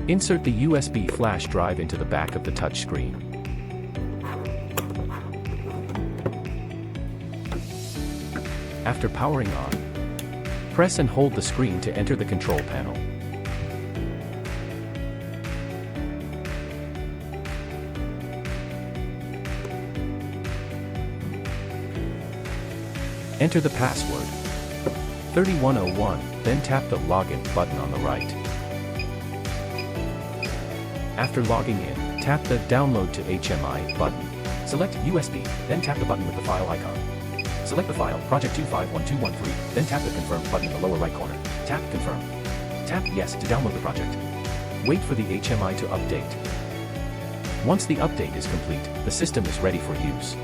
Insert the USB flash drive into the back of the touchscreen. After powering on, press and hold the screen to enter the control panel. Enter the password, 3101, then tap the Login button on the right. After logging in, tap the Download to HMI button. Select USB, then tap the button with the file icon. Select the file, Project 251213, then tap the Confirm button in the lower right corner. Tap Confirm. Tap Yes to download the project. Wait for the HMI to update. Once the update is complete, the system is ready for use.